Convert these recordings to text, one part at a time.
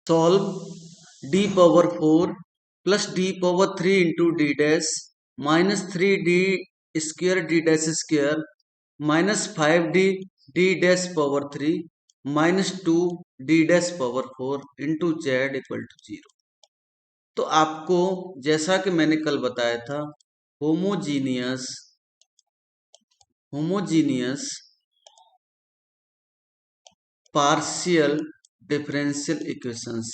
Solve d power 4 plus d power 3 into D dash minus 3d square D dash square minus 5d d dash power 3 minus 2d dash power 4 into Z equal to 0। तो आपको जैसा कि मैंने कल बताया था homogeneous partial differential equations,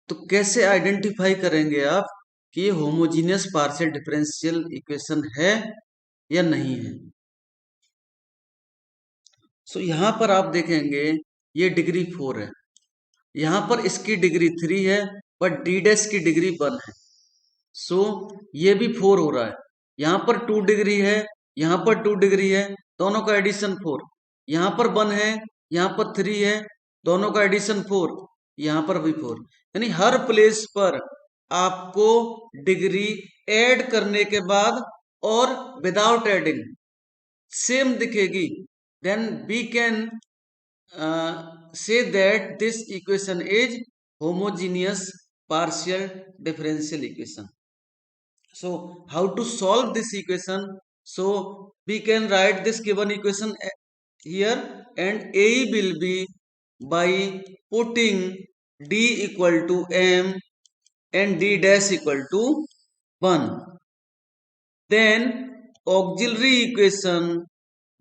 तो कैसे आइडेंटिफाई करेंगे आप कि ये होमोजीनियस पार्शियल डिफरेंशियल इक्वेशन है या नहीं है। सो यहां पर आप देखेंगे ये डिग्री 4 है, यहां पर इसकी डिग्री 3 है बट डी डैश की डिग्री 1 है। सो ये भी 4 हो रहा है, यहां पर 2 डिग्री है, यहां पर 2 डिग्री है, दोनों का एडिशन 4। यहां पर 1 है, यहां पर 3 है, दोनों का एडिशन 4, यहां पर भी 4। यानी हर प्लेस पर आपको डिग्री ऐड करने के बाद और विदाउट एडिंग सेम दिखेगी। Then we can say that this equation is homogeneous partial differential equation. So how to solve this equation? So we can write this given equation here, and A will be by putting d equal to m and d dash equal to 1. Then auxiliary equation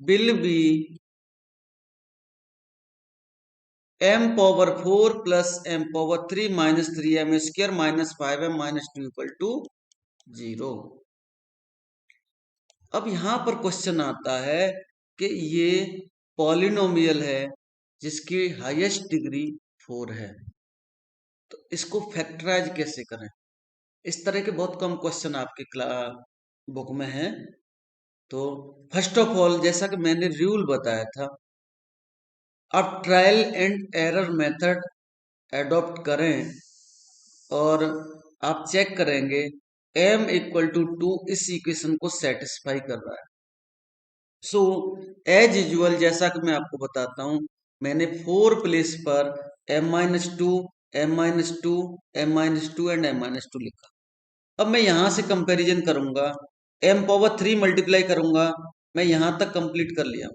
will be m power 4 plus m power 3 minus 3m square minus 5m minus 2 equal to 0। अब यहां पर question आता है कि ये polynomial है जिसकी highest degree 4 है, तो इसको फैक्टराइज कैसे करें। इस तरह के बहुत कम क्वेश्चन आपके बुक में है। तो फर्स्ट ऑफ ऑल जैसा कि मैंने रूल बताया था, आप trial and error method adopt करें और आप चेक करेंगे m इक्वल टू 2 इस इक्वेशन को सेटिस्फाई कर रहा है। सो एज यूजुअल जैसा कि मैं आपको बताता हूं, मैंने 4 प्लेस पर m-2 m-2 m-2 and m-2 लिखा। अब मैं यहां से कंपैरिजन करूंगा, m पावर 3 मल्टीप्लाई करूंगा, मैं यहां तक कंप्लीट कर लिया,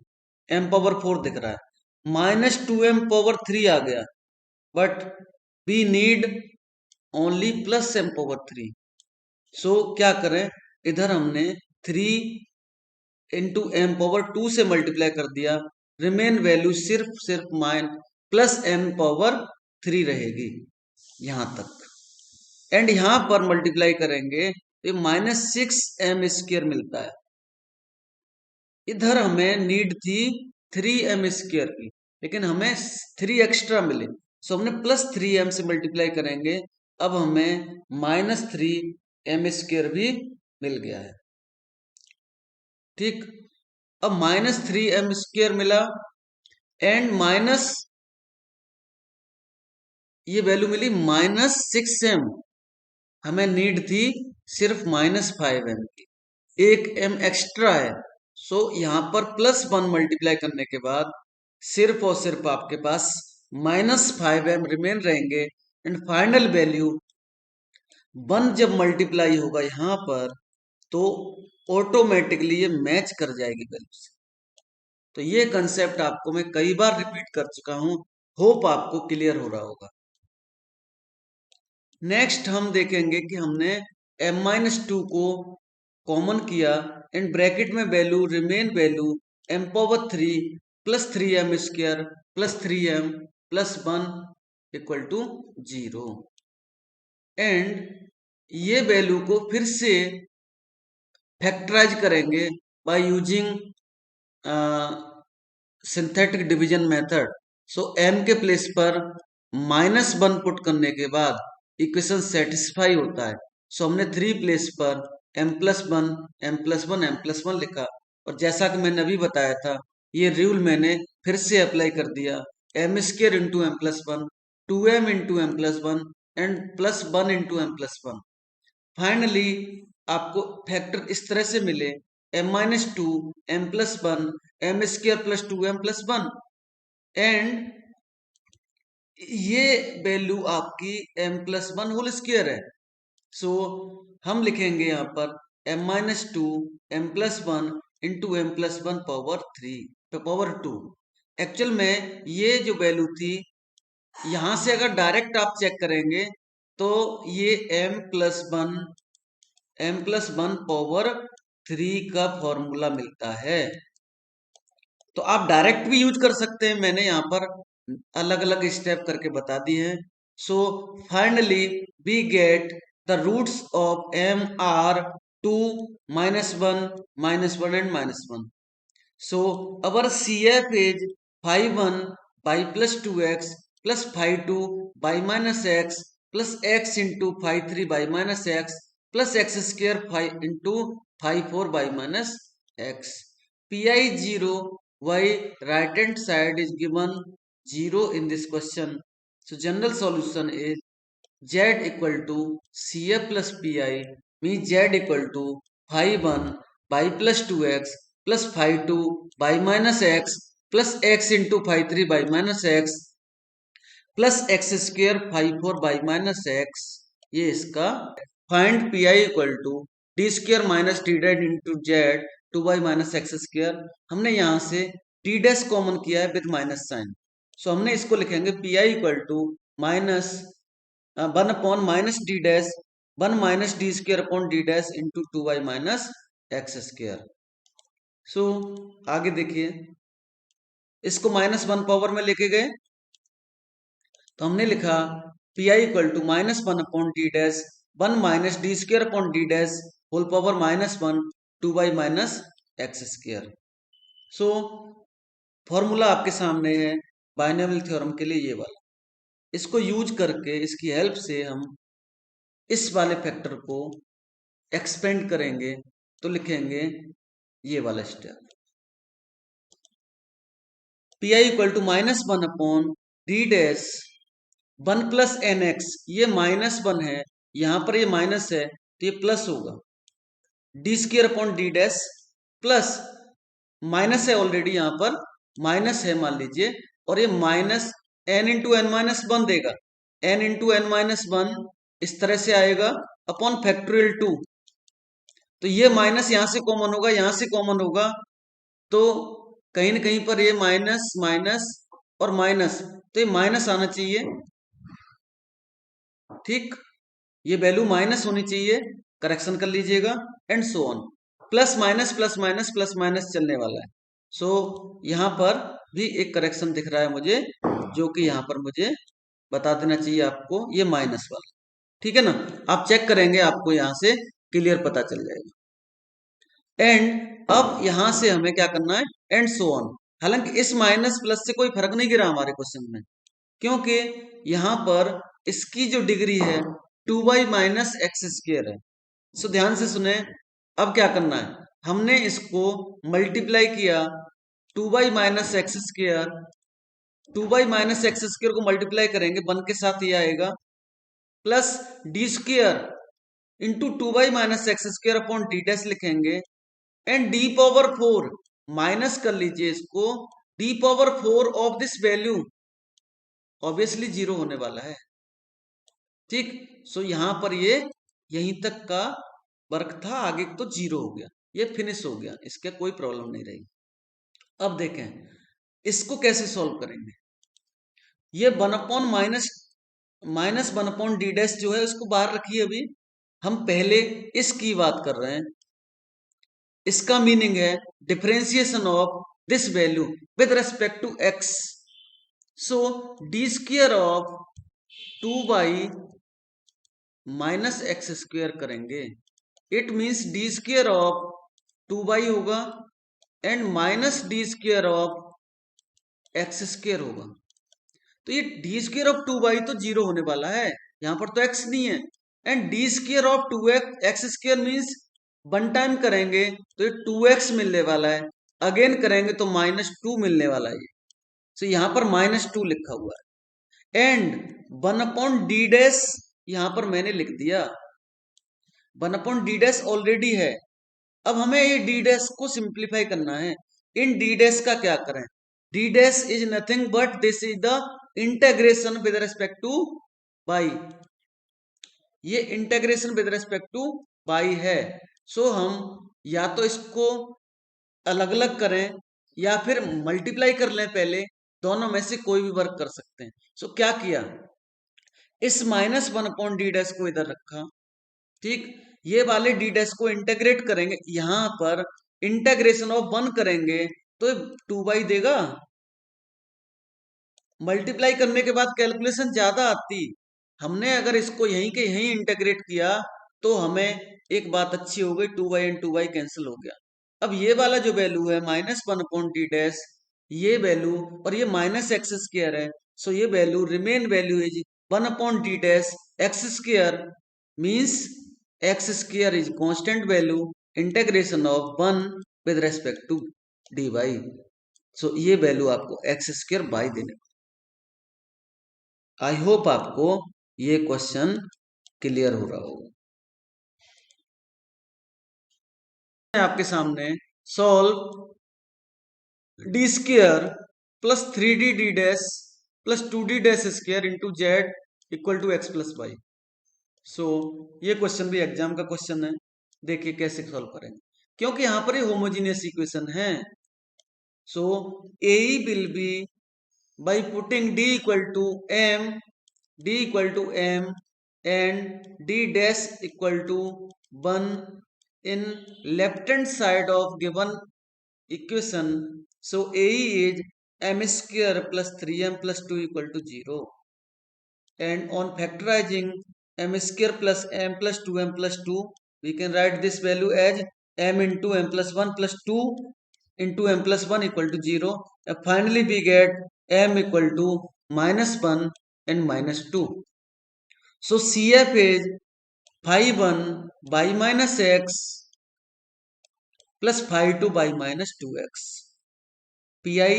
m पावर 4 दिख रहा है, माइनस 2m पावर 3 आ गया, but we need only plus m power 3। So क्या करें, इधर हमने 3 इंटू एम पावर 2 से मल्टीप्लाई कर दिया, रिमेन वैल्यू सिर्फ प्लस m पावर 3 रहेगी यहां तक, एंड यहां पर मल्टीप्लाई करेंगे तो माइनस 6m स्क्र मिलता है। इधर हमें नीड थी 3m स्क्र की, लेकिन हमें 3 एक्स्ट्रा मिले, सो हमने प्लस 3m से मल्टीप्लाई करेंगे, अब हमें माइनस 3m स्क्र भी मिल गया है। ठीक, अब माइनस 3m स्क्र मिला एंड माइनस ये वैल्यू मिली माइनस 6m, हमें नीड थी सिर्फ माइनस 5m की, एक m एक्स्ट्रा है। सो यहां पर प्लस 1 मल्टीप्लाई करने के बाद सिर्फ और सिर्फ आपके पास माइनस 5m रिमेन रहेंगे, एंड फाइनल वैल्यू 1 जब मल्टीप्लाई होगा यहां पर तो ऑटोमेटिकली ये मैच कर जाएगी वैल्यू से। तो ये कंसेप्ट आपको मैं कई बार रिपीट कर चुका हूं, होप आपको क्लियर हो रहा होगा। नेक्स्ट हम देखेंगे कि हमने m-2 को कॉमन किया, एंड ब्रैकेट में value remain value m power 3 plus 3m square plus 3m plus 1 equal to 0, and ये वैल्यू को फिर से फैक्टराइज करेंगे by using synthetic division method. So m के प्लेस पर माइनस 1 पुट करने के बाद इक्वेशन सेटिस्फाई होता है। सो हमने 3 प्लेस पर m+1 m+1 m+1 लिखा, और जैसा कि मैंने अभी बताया था ये रूल मैंने फिर से अप्लाई कर दिया, m square into m+1 2m into m+1 and plus 1 into m+1। Finally आपको फैक्टर इस तरह से मिले m-2 m+1 m square plus 2m+1, and ये वैल्यू आपकी m+1 होल स्क्वायर है। सो हम लिखेंगे यहाँ पर m-2 m+1 into m+1 power 2। Actual में ये जो वैल्यू थी, यहां से अगर डायरेक्ट आप चेक करेंगे तो ये m+1 पावर 3 का फॉर्मूला मिलता है। तो आप डायरेक्ट भी यूज कर सकते हैं, मैंने यहाँ पर अलग अलग स्टेप करके बता दिए हैं। So finally we get the roots of m are 2, -1, -1 and -1. So our CF is phi1 by plus 2x plus phi2 by minus x plus x into phi3 by minus x plus x square phi into phi4 by minus x. Pi 0 y right hand side is given 0 in this question. So general solution is z equal to CF plus Pi, means z equal to phi1 by plus 2x plus phi2 by minus x plus x into phi3 by minus x plus x square phi4 by minus x। ये इसका find P I equal to D square minus D dash into Z 2y minus x square. हमने यहाँ से D dash common किया है with minus sign, सो हमने इसको लिखेंगे P I equal to minus 1 minus D square upon D dash into 2y minus x square. So आगे देखिए, इसको -1 पावर में लेके गए तो हमने लिखा P I equal to -1 upon D dash 1 minus D square upon D dash whole power -1 2y minus x square. So formula आपके सामने है बाइनोमियल थ्योरम के लिए, ये वाला। इसको यूज करके, इसकी हेल्प से हम इस वाले फैक्टर को एक्सपेंड करेंगे तो लिखेंगे ये वाला step, P I equal to -1 upon D dash 1 plus n x, ये -1 है, यहां पर ये माइनस है तो ये प्लस होगा, D square upon D dash plus minus है, ऑलरेडी यहां पर माइनस है मान लीजिए, और ये minus n into n minus 1 देगा, एन इंटू एन माइनस 1 इस तरह से आएगा अपॉन फैक्टोरियल 2। तो ये माइनस यहां से कॉमन होगा, यहां से कॉमन होगा, तो कहीं ना कहीं पर ये माइनस माइनस और माइनस, तो ये माइनस आना चाहिए, ठीक, ये वैल्यू माइनस होनी चाहिए, करेक्शन कर लीजिएगा, and so on, plus minus plus minus plus minus चलने वाला है। सो यहां पर भी एक करेक्शन दिख रहा है मुझे, जो कि यहां पर मुझे बता देना चाहिए आपको, ये माइनस वाला, ठीक है ना। आप चेक करेंगे, आपको यहां से क्लियर पता चल जाएगा। एंड अब यहां से हमें क्या करना है, एंड सो ऑन। हालांकि इस माइनस प्लस से कोई फर्क नहीं गिरा हमारे क्वेश्चन में, क्योंकि यहां पर इसकी जो डिग्री है 2y माइनस एक्स स्क्र है। सो ध्यान से सुने, अब क्या करना है, हमने इसको मल्टीप्लाई किया 2y minus x square, 2y minus x square को मल्टीप्लाई करेंगे 1 के साथ, ये आएगा plus D square into 2y minus x square upon D dash लिखेंगे, एंड डी पावर 4 माइनस कर लीजिए इसको, D power 4 of this value, obviously 0 होने वाला है, ठीक। सो यहां पर ये यहीं तक का वर्क था, आगे तो 0 हो गया, ये फिनिश हो गया, इसके कोई प्रॉब्लम नहीं रही। अब देखें इसको कैसे सॉल्व करेंगे। ये 1 upon minus 1 upon D dash जो है उसको बाहर रखिए, अभी हम पहले इसकी बात कर रहे हैं। इसका मीनिंग है differentiation of this value with respect to X. So D square of 2y minus x square करेंगे, it means D square of 2y होगा and minus D square of X square होगा। तो ये डी स्क्र ऑफ 2y तो 0 होने वाला है, यहां पर तो x नहीं है, and D square of 2x x square means 1 time करेंगे तो ये 2x मिलने वाला है, अगेन करेंगे तो -2 मिलने वाला है। तो यहां पर -2 लिखा हुआ है, एंड 1 अपॉन डी डैश यहां पर मैंने लिख दिया, 1 अपॉन डी डैश ऑलरेडी है। अब हमें ये डी डैश को सिंप्लीफाई करना है। इन डी डैश का क्या करें, D dash is nothing but this is the integration with respect to y, ये integration with respect to y है। सो हम या तो इसको अलग अलग करें या फिर मल्टीप्लाई कर लें पहले, दोनों में से कोई भी वर्क कर सकते हैं। सो क्या किया, इस minus one upon D dash को इधर रखा, ठीक, ये वाले डी डैश को इंटेग्रेट करेंगे, यहां पर इंटेग्रेशन ऑफ वन करेंगे तो 2 देगा, मल्टीप्लाई करने के बाद कैलकुलेशन ज्यादा आती। हमने अगर इसको यहीं के यहीं इंटेग्रेट किया तो हमें एक बात अच्छी हो गई, 2y एंड 2y कैंसिल हो गया। अब ये वाला जो वैल्यू है minus one upon D dash, ये वैल्यू और ये माइनस एक्स स्क्र है, सो ये value remain value is one upon D dash X square, means X square is constant value integration of one with respect to D Y. So ये value आपको x square by देने। I hope आपको ये question clear हो रहा होगा। आपके सामने solve D square plus 3d D dash plus 2d dash square into Z equal to X plus Y. So ये क्वेश्चन भी एग्जाम का क्वेश्चन है, देखिए कैसे सॉल्व करेंगे, क्योंकि यहां पर ये होमोजीनियस इक्वेशन है। So A will be by putting d equal to m, d equal to m and d dash equal to 1 in left hand side of given equation. So a is m square plus 3m plus 2 equal to 0, and on factorizing m square plus m plus 2m plus 2, we can write this value as m into m plus 1 plus 2 into m plus 1 equal to 0. And finally we get m equal to minus 1 and minus 2. So CF is phi 1 by minus x plus phi 2 by minus 2x. Pi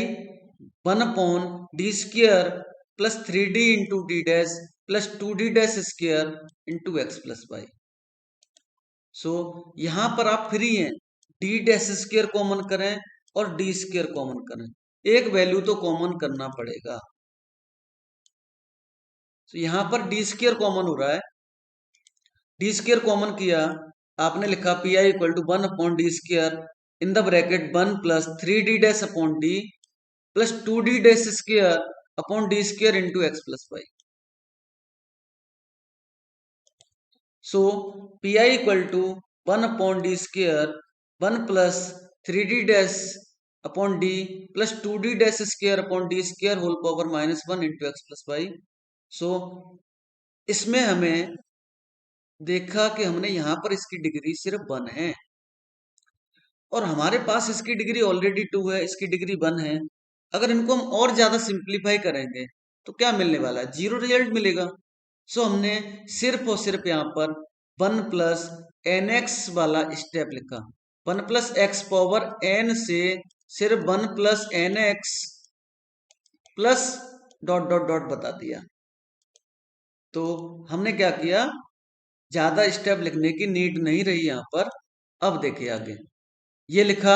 1 upon d square plus 3d into d dash plus 2d dash square into x plus y. सो यहां पर आप free हैं, D dash square common करें और D square common करें, एक value तो common करना पड़ेगा। तो यहां पर डी स्क्वायर कॉमन हो रहा है, डी स्क्वायर कॉमन किया, आपने लिखा P I equal to 1 upon D square in the bracket 1 plus 3d dash upon D plus 2d dash square upon D square into X plus Y. So P I equal to 1 upon D square 1 plus 3d dash upon D plus 2d dash square upon D square whole power minus 1 into X plus Y. So इसमें हमें देखा कि हमने यहां पर इसकी degree सिर्फ 1 है और हमारे पास इसकी डिग्री ऑलरेडी 2 है, इसकी डिग्री 1 है। अगर इनको हम और ज्यादा सिंप्लीफाई करेंगे तो क्या मिलने वाला है, 0 रिजल्ट मिलेगा। सो हमने सिर्फ और सिर्फ यहाँ पर 1 प्लस एन एक्स वाला स्टेप लिखा, 1 प्लस एक्स पावर एन से सिर्फ 1 plus n x plus dot dot dot बता दिया। तो हमने क्या किया, ज्यादा स्टेप लिखने की नीड नहीं रही यहां पर। अब देखिए आगे, ये लिखा,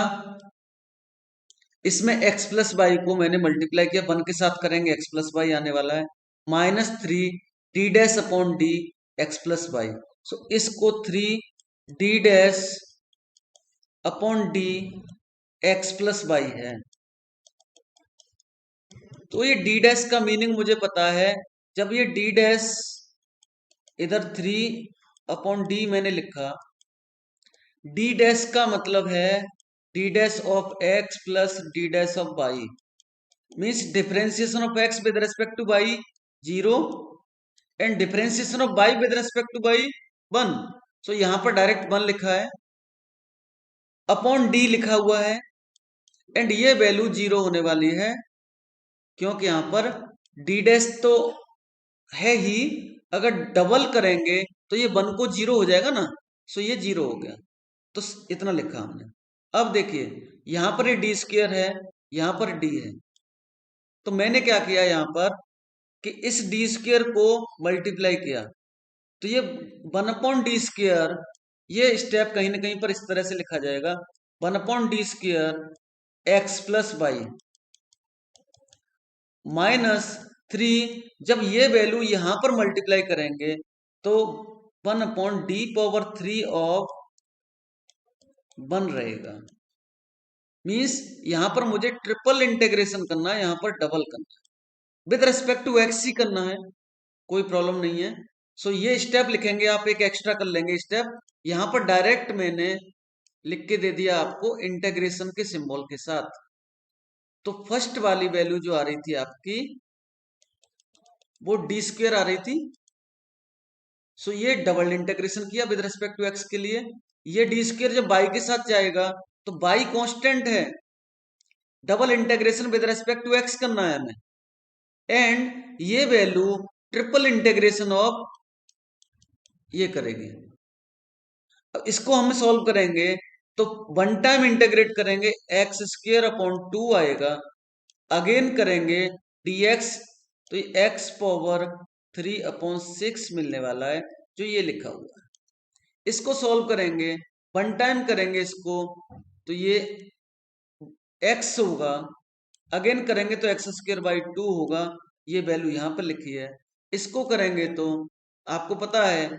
इसमें x प्लस वाई को मैंने मल्टीप्लाई किया, 1 के साथ करेंगे x प्लस वाई आने वाला है, minus 3 D dash upon D X plus Y. So इसको 3 D dash upon D X plus Y है। तो ये डी डैश का मीनिंग मुझे पता है, जब ये डी डैश इधर 3 अपॉन डी मैंने लिखा, डी डैश का मतलब है D dash of x plus D dash of y, means differentiation of x with respect to y 0 and differentiation of y with respect to y 1। So यहां पर direct 1 लिखा है, upon D लिखा हुआ है, एंड ये वैल्यू 0 होने वाली है, क्योंकि यहां पर डी डैश तो है ही, अगर डबल करेंगे तो ये 1 को 0 हो जाएगा ना। सो ये 0 हो गया, तो इतना लिखा हमने। अब देखिए यहां पर ये डी स्क्वायर है, यहां पर डी है, तो मैंने क्या किया यहां पर कि इस डी स्क्वायर को मल्टीप्लाई किया, तो ये 1 अपॉन डी स्क्वायर, ये स्टेप कहीं ना कहीं पर इस तरह से लिखा जाएगा, 1 upon D square x plus y minus 3, जब ये वैल्यू यहां पर मल्टीप्लाई करेंगे तो 1/d⁻³ ऑफ 1 रहेगा। मीन्स यहां पर मुझे ट्रिपल इंटीग्रेशन करना है, यहां पर डबल करना है, विद रिस्पेक्ट टू एक्स ही करना है, कोई प्रॉब्लम नहीं है। सो ये स्टेप लिखेंगे आप, एक एक्स्ट्रा कर लेंगे स्टेप। यहां पर डायरेक्ट मैंने लिख के दे दिया आपको इंटीग्रेशन के सिंबल के साथ। तो फर्स्ट वाली वैल्यू जो आ रही थी आपकी वो d² आ रही थी। सो ये डबल इंटीग्रेशन किया विद रिस्पेक्ट टू एक्स के लिए। ये d² जब y के साथ जाएगा तो y कांस्टेंट है, double integration with respect to x करना है हमें। एंड ये वैल्यू ट्रिपल इंटीग्रेशन ऑफ ये करेगी। अब इसको हम सॉल्व करेंगे तो वन टाइम इंटीग्रेट करेंगे x² अपॉन 2 आएगा, अगेन करेंगे dx तो ये x⁻³ अपॉन 6 मिलने वाला है, जो ये लिखा हुआ है। इसको सॉल्व करेंगे, वन टाइम करेंगे इसको तो ये x होगा, अगेन करेंगे तो x²/2 होगा, ये वैल्यू यहां पर लिखी है। इसको करेंगे तो आपको पता है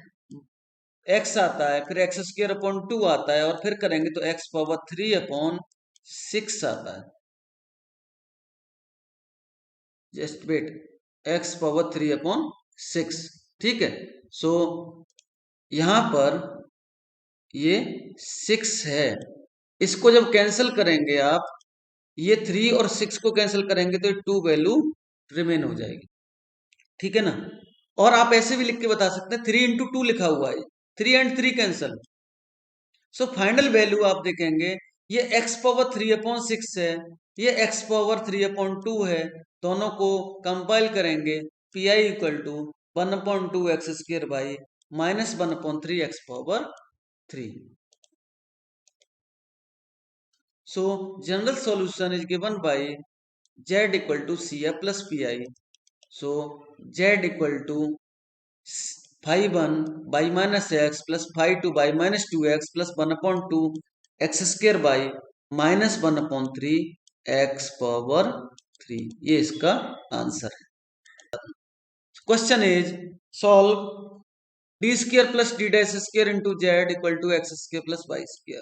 x आता है, फिर x²/2 आता है, और फिर करेंगे तो x⁻³ अपॉन 6 आता है। जस्ट वेट, x⁻³ अपॉन 6, ठीक है। सो यहां पर ये 6 है, इसको जब कैंसिल करेंगे आप, ये 3 और 6 को कैंसिल करेंगे तो 2 वैल्यू रिमेन हो जाएगी, ठीक है ना। और आप ऐसे भी लिख के बता सकते हैं, 3 × 2 लिखा हुआ है, 3 and 3 cancel. So final value आप देखेंगे ये x⁻³ अपॉन 6 है, ये x⁻³ अपॉन 2 है, दोनों को कंपाइल करेंगे pi = 1/2x²/-1/3x⁻3। So general solution is given by z = CF plus pi. So z = phi1/-x plus phi2/-2x plus 1/2 x² x/3 ये इसका आंसर है। Question is solve d² plus d' into z = x² plus y²।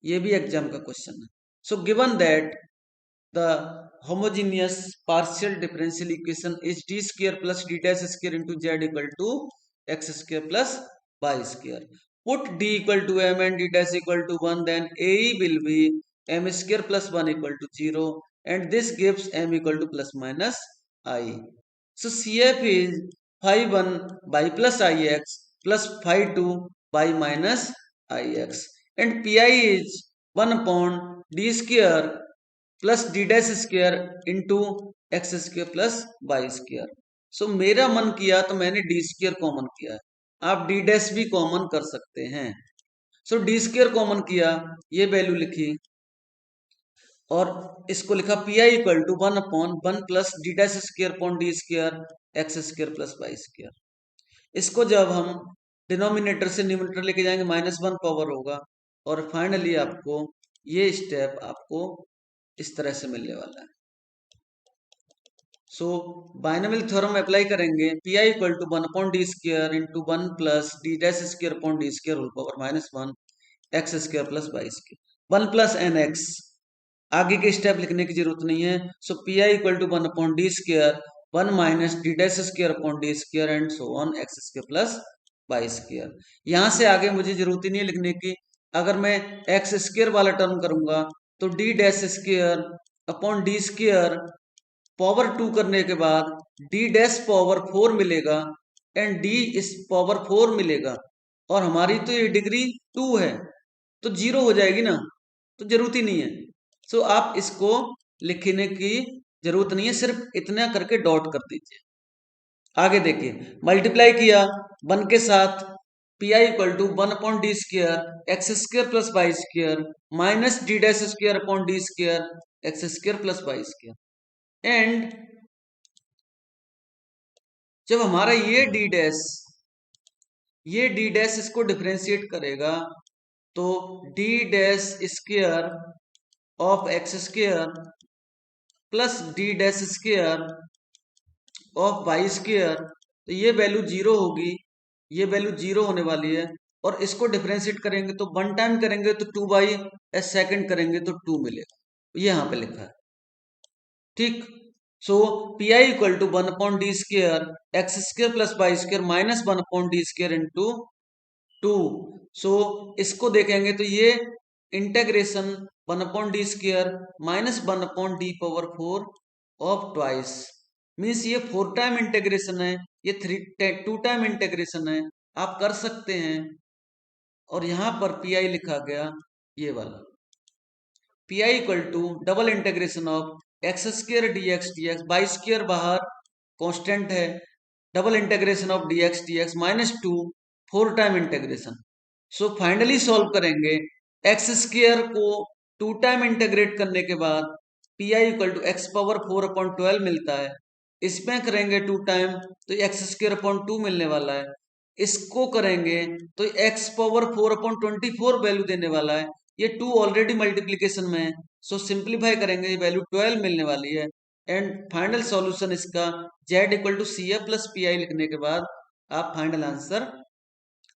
ये भी exam का question है। So given that the homogeneous partial differential equation is d² plus d' into z = x² plus y². Put d = m and d' = 1, then a will be m² plus 1 = 0, and this gives m = plus minus I. So CF is phi1 by plus ix plus phi2 by minus ix, and pi is 1/d² plus d' into x² plus y²। सो मेरा मन किया तो मैंने d² common किया है, आप d' भी common कर सकते हैं। सो d² कॉमन किया, ये वैल्यू लिखी और इसको लिखा pi = 1/1 plus d'² x² plus y²। इसको जब हम डिनोमिनेटर से न्यूमरेटर लेके जाएंगे -1 पावर होगा, और फाइनली आपको ये स्टेप आपको इस तरह से मिलने वाला है। सो बाइनोमियल थ्योरम अप्लाई करेंगे, pi = 1/d² into 1 plus d'² whole power -1 x² plus y², 1 plus nx। आगे के स्टेप लिखने की जरूरत नहीं है। सो pi = 1/d², 1 minus d'² and so on x² plus y²। यहां से आगे मुझे जरूरत ही नहीं है लिखने की। अगर मैं x² वाला टर्म करूंगा तो d'² अपॉन d² पावर 2 करने के बाद d' पावर 4 मिलेगा एंड d इस पावर 4 मिलेगा, और हमारी तो ये डिग्री 2 है तो 0 हो जाएगी ना, तो जरूरत ही नहीं है। सो आप इसको लिखने की जरूरत नहीं है, सिर्फ इतना करके डॉट कर दीजिए। आगे देखिए, मल्टीप्लाई किया 1 के साथ, pi = 1/d² x² plus y² minus d'² upon d² x² plus y²। And जब हमारा ये d' इसको डिफरेंशिएट करेगा तो d' of x² plus d' of by square, तो ये वैल्यू 0 होगी, ये वैल्यू 0 होने वाली है, और इसको डिफरेंशिएट करेंगे तो 1 टाइम करेंगे तो 2/s सेकेंड करेंगे तो 2 मिलेगा, ये यहाँ पे लिखा है। ठीक, so P I equal to 1/d² x² plus Y square minus 1/d² into 2। So इसको देखेंगे तो ये integration 1/d² minus 1/d⁴ of twice, means ये 4 टाइम इंटेग्रेशन है, ये 2 टाइम इंटेग्रेशन है, आप कर सकते हैं। और यहां पर पी आई लिखा गया ये वाला, P I equal to double integration of x² dx by square बाहर कांस्टेंट है, double integration of dx minus 2 4 time integration. So finally solve करेंगे, x² को 2 टाइम इंटेग्रेट करने के बाद P I equal to x⁴/12 मिलता है, इसमें करेंगे 2 टाइम तो x²/2 मिलने वाला है, इसको करेंगे तो x⁴/24 वैल्यू देने वाला है, ये 2 ऑलरेडी मल्टीप्लीकेशन में है, सो सिंप्लीफाई करेंगे वैल्यू 12 मिलने वाली है। एंड फाइनल सॉल्यूशन इसका z equal to C F plus P I लिखने के बाद आप फाइनल आंसर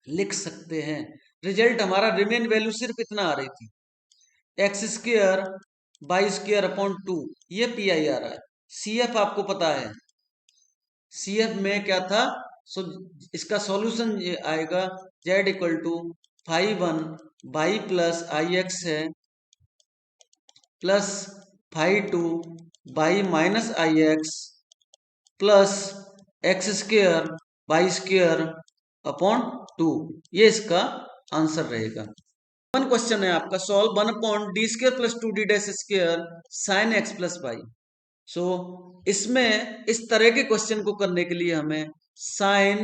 लिख सकते हैं। रिजल्ट हमारा रिमेन वैल्यू सिर्फ इतना आ रही थी, x² बाई स्क्र अपॉन 2, ये पी आई आ रहा है। सी एफ आपको पता है, सी एफ में क्या था, सो इसका सॉल्यूशन ये आएगा z equal to 1 by plus I X है plus 2 by minus I X plus x² by square upon 2, ये इसका आंसर रहेगा। वन क्वेश्चन है आपका, solve 1/d² plus 2d² sine x plus Y. So इसमें इस तरह के क्वेश्चन को करने के लिए हमें sine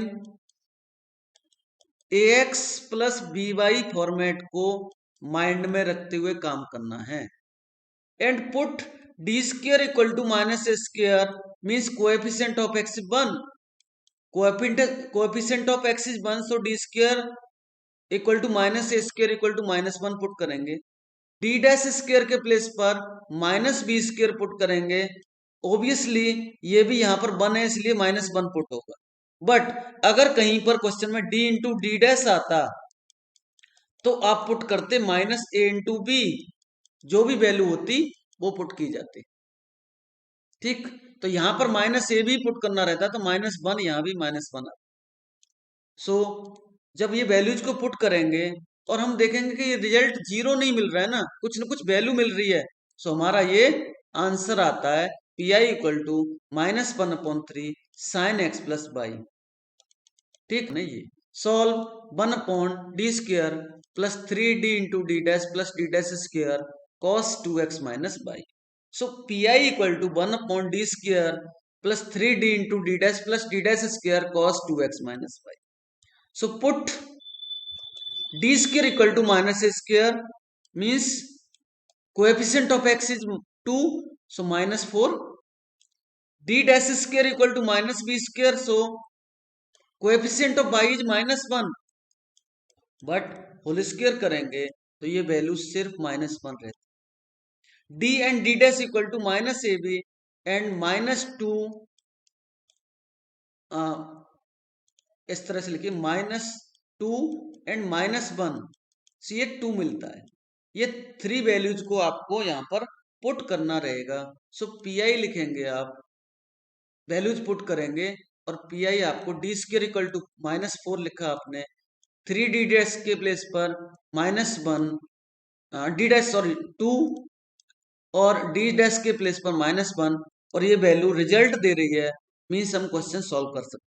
ax plus by format को माइंड में रखते हुए काम करना है। And put d² equal to minus a² means coefficient of x 1, coefficient of x is 1, so d² equal to minus a² equal to -1 put करेंगे, d' के place पर माइनस b² पुट करेंगे, ऑब्वियसली ये भी यहाँ पर 1 है इसलिए -1 पुट होगा। बट अगर कहीं पर क्वेश्चन में d इंटू d' आता तो आप पुट करते -a इंटू b, जो भी वैल्यू होती वो पुट की जाती। ठीक, तो यहां पर -a भी पुट करना रहता तो -1, यहां भी -1 आता। सो जब ये वैल्यूज को पुट करेंगे और हम देखेंगे कि ये रिजल्ट 0 नहीं मिल रहा है ना कुछ वैल्यू मिल रही है, सो हमारा ये आंसर आता है P I equal to -1/3 sine x plus y. ठीक नहीं, ये solve 1/d² plus 3d into d' plus d' cos 2x minus y. So P I equal to 1/d² plus 3d into d' plus d' cos 2x minus y. So put d² equal to -a² means coefficient of x is 2, so -4. d' equal to -b², so coefficient of y is -1, but whole square करेंगे तो ये value सिर्फ -1 रहती। d and d' equal to -ab and -2, इस तरह से लिखिए -2 and -1, so ये 2 मिलता है। ये 3 वैल्यूज को आपको यहाँ पर पुट करना रहेगा। सो पी आई लिखेंगे आप, वैल्यूज पुट करेंगे और पी आई आपको d² इक्वल टू -4 लिखा आपने, 3d' के प्लेस पर -1, d' 2 और d' के प्लेस पर -1, और ये वैल्यू रिजल्ट दे रही है, मीन्स हम क्वेश्चन सॉल्व कर सकते।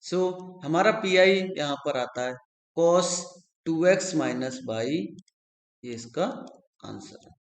सो हमारा पी आई यहाँ पर आता है cos 2x माइनस वाई, ये इसका आंसर है।